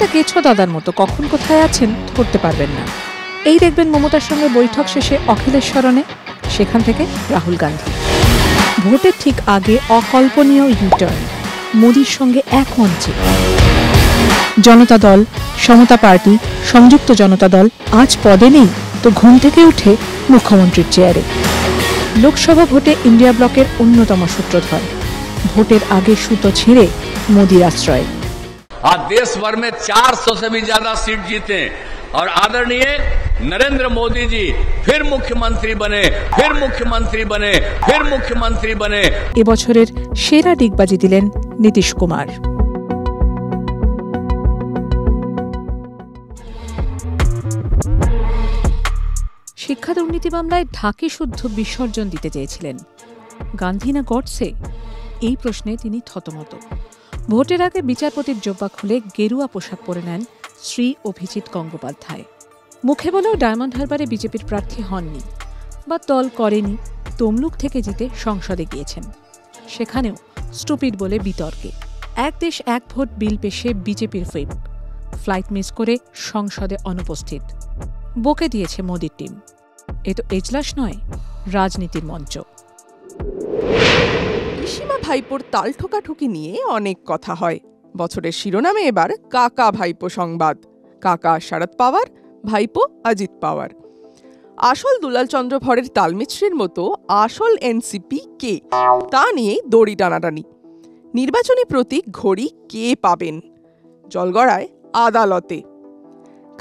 একটা কেছো দাদার মতো কখন কোথায় আছেন ধরতে পারবেন না। এই দেখবেন মমতার সঙ্গে বৈঠক শেষে অখিলেশ্বরণে, সেখান থেকে রাহুল গান্ধী। ভোটের ঠিক আগে অকল্পনীয় ইউটার্ন, মোদির সঙ্গে এক মঞ্চে। জনতা দল, সমতা পার্টি, সংযুক্ত জনতা দল আজ পদে নেই তো ঘুম থেকে উঠে মুখ্যমন্ত্রীর চেয়ারে। লোকসভা ভোটে ইন্ডিয়া ব্লকের অন্যতম সূত্রধর, ভোটের আগে সুতো ছেড়ে মোদির আশ্রয়। आज देश भर में 400 से भी ज्यादा सीट जीते और आदरणीय नरेंद्र मोदी जी फिर मुख्यमंत्री बने, फिर मुख्यमंत्री बने, फिर मुख्यमंत्री बने। এবছরের সেরা ডিগবাজি দিলেন নীতিশ কুমার। শিক্ষা দুর্নীতি মামলায় ঢাকি শুদ্ধ বিসর্জন দিতে চেয়েছিলেন গান্ধী না গডসে, এই প্রশ্নে তিনি থতমত। ভোটের আগে বিচারপতির জোব্বা খুলে গেরুয়া পোশাক পরে নেন শ্রী অভিজিৎ গঙ্গোপাধ্যায়। মুখে বলেও ডায়মন্ড হারবারে বিজেপির প্রার্থী হননি বা দল করেনি, তমলুক থেকে জিতে সংসদে গিয়েছেন। সেখানেও স্টুপিড বলে বিতর্কে। এক দেশ এক ভোট বিল পেশে বিজেপির হুইপ, ফ্লাইট মিস করে সংসদে অনুপস্থিত। বকে দিয়েছে মোদির টিম। এ তো এজলাস নয়, রাজনীতির মঞ্চ। পিসিমা ভাইপোর তাল ঠোকাঠুকি নিয়ে অনেক কথা হয়। বছরের শিরোনামে এবার কাকা ভাইপো সংবাদ। কাকা শরদ পাওয়ার, ভাইপো অজিত পাওয়ার। আসল দুলাল চন্দ্র ভরের তালমিছরির মতো আসল এনসিপি কে, তা নিয়েই দড়ি টানাটানি। নির্বাচনী প্রতীক ঘড়ি কে পাবেন, জলগড়ায় আদালতে।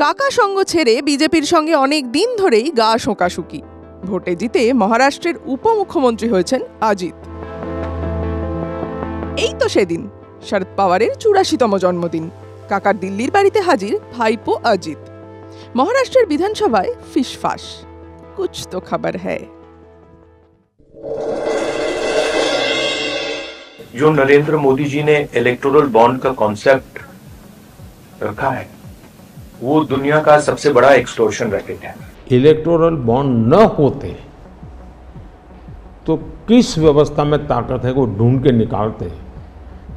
কাকা সঙ্গ ছেড়ে বিজেপির সঙ্গে অনেক দিন ধরেই গা শোকাশুকি। ভোটে জিতে মহারাষ্ট্রের উপমুখ্যমন্ত্রী হয়েছেন অজিত। এই তো সেদিন শরদ পাওয়ারের 84তম জন্মদিন। কাকার দিল্লির বাড়িতে হাজির ভাইপো অজিত। মহারাষ্ট্রের বিধানসভায় ফিসফাস, কুছ তো খবর হ্যায়। जो नरेंद्र मोदी जी ने इलेक्टोरल बॉन्ड का कॉन्सेप्ट रखा है वो दुनिया का सबसे बड़ा एक्सटॉर्शन रैकेट है। इलेक्टोरल बॉन्ड न होते तो किस व्यवस्था में ताकत है वो ढूंढ के निकालते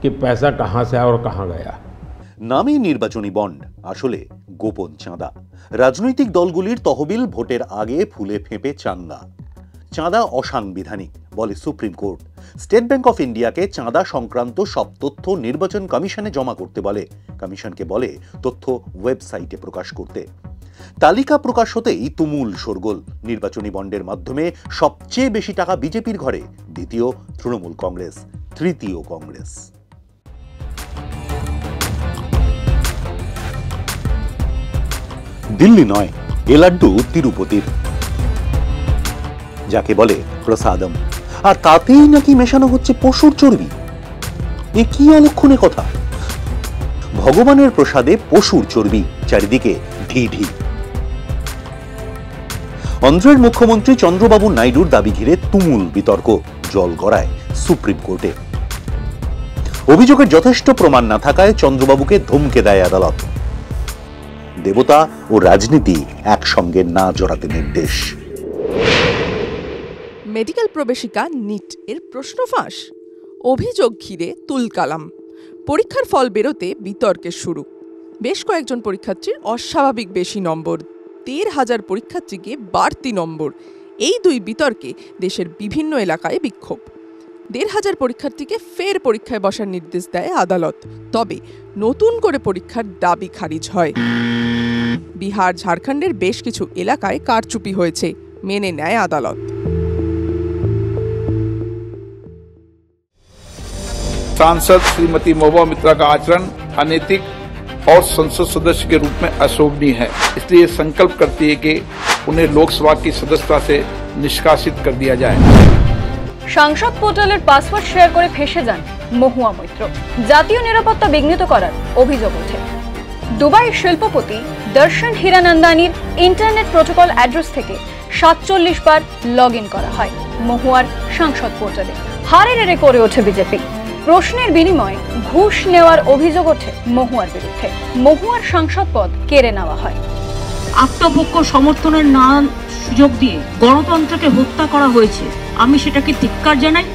कि पैसा कहां से आया और कहां गया। নামে নির্বাচনী বন্ড, আসলে গোপন চাঁদা। রাজনৈতিক দলগুলির তহবিল ভোটের আগে ফুলে ফেঁপে চান না। চাঁদা অসাংবিধানিক বলে supreme court. State bank of ইন্ডিয়াকে চাঁদা সংক্রান্ত সব তথ্য নির্বাচন কমিশনে জমা করতে বলে। কমিশনকে বলে তথ্য ওয়েবসাইটে প্রকাশ করতে। তালিকা প্রকাশ হতেই তুমুল শোরগোল। নির্বাচনী বন্ডের মাধ্যমে সবচেয়ে বেশি টাকা বিজেপির ঘরে, দ্বিতীয় তৃণমূল কংগ্রেস, তৃতীয় কংগ্রেস। দিল্লি নয়, এ লাড্ডু তিরুপতির, যাকে বলে প্রসাদম, আর তাতেই নাকি মেশানো হচ্ছে পশুর চর্বি। এ কি অলক্ষণে কথা! ভগবানের প্রসাদে পশুর চর্বি, চারিদিকে ঢি ঢি। অন্ধ্রের মুখ্যমন্ত্রী চন্দ্রবাবু নাইডুর দাবি ঘিরে তুমুল বিতর্ক, জল গড়ায় সুপ্রিম কোর্টে। অভিযোগের যথেষ্ট প্রমাণ না থাকায় চন্দ্রবাবুকে ধমকে দেয় আদালত। দেবতা ও রাজনীতি একসঙ্গে না জড়াতে নির্দেশ। মেডিকেল প্রবেশিকা নিট এর প্রশ্ন ফাঁস, অভিযোগ ঘিরে তুলকালাম। পরীক্ষার ফল বেরোতে বিতর্কের শুরু। বেশ কয়েকজন পরীক্ষার্থীর অস্বাভাবিক বেশি নম্বর, ১৩,০০০ পরীক্ষার্থীকে বাড়তি নম্বর। এই দুই বিতর্কে দেশের বিভিন্ন এলাকায় বিক্ষোভ। ১৫০০ পরীক্ষার্থীকে ফের পরীক্ষায় বসার নির্দেশ দেয় আদালত। তবে নতুন করে পরীক্ষার দাবি খারিজ হয়। বিহার, ঝাড়খণ্ডের বেশ কিছু এলাকায় কারচুপি হয়েছে, মেনে নেয় আদালত। सांसद श्रीमती महुआ मित्रा का आचरण अनैतिक और संसद सदस्य के रूप में अशोभनीय है, इसलिए संकल्प करती है कि उन्हें लोकसभा की सदस्यता से निष्कासित कर दिया जाए। সংসদ পোর্টালের পাসওয়ার্ড শেয়ার করে ফেঁসে যান মহুয়া মৈত্র। জাতীয় নিরাপত্তা বিঘ্নিত করার অভিযোগ ওঠে। দুবাই শিল্পপতি দর্শন হীরানন্দানির ইন্টারনেট প্রোটোকল অ্যাড্রেস থেকে ৪৭ বার লগ ইন করা হয় মহুয়ার সংসদ পোর্টালে। হারে করে ওঠে বিজেপি। প্রশ্নের বিনিময়ে ঘুষ নেওয়ার অভিযোগ ওঠে মহুয়ার বিরুদ্ধে। মহুয়ার সাংসদ পদ কেড়ে নেওয়া হয়। আত্মপক্ষ সমর্থনের নানান সুযোগ দিয়ে গণতন্ত্রকে হত্যা করা হয়েছে, আমি সেটাকে ধিক্কার জানাই।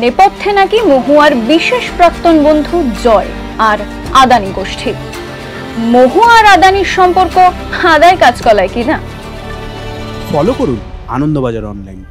নেপথ্যে নাকি মহুয়ার বিশেষ প্রাক্তন বন্ধু জয় আর আদানি গোষ্ঠী। মহুয়া আর আদানির সম্পর্ক আদায় কাজকলায় কিনা? ফলো করুন আনন্দবাজার অনলাইন।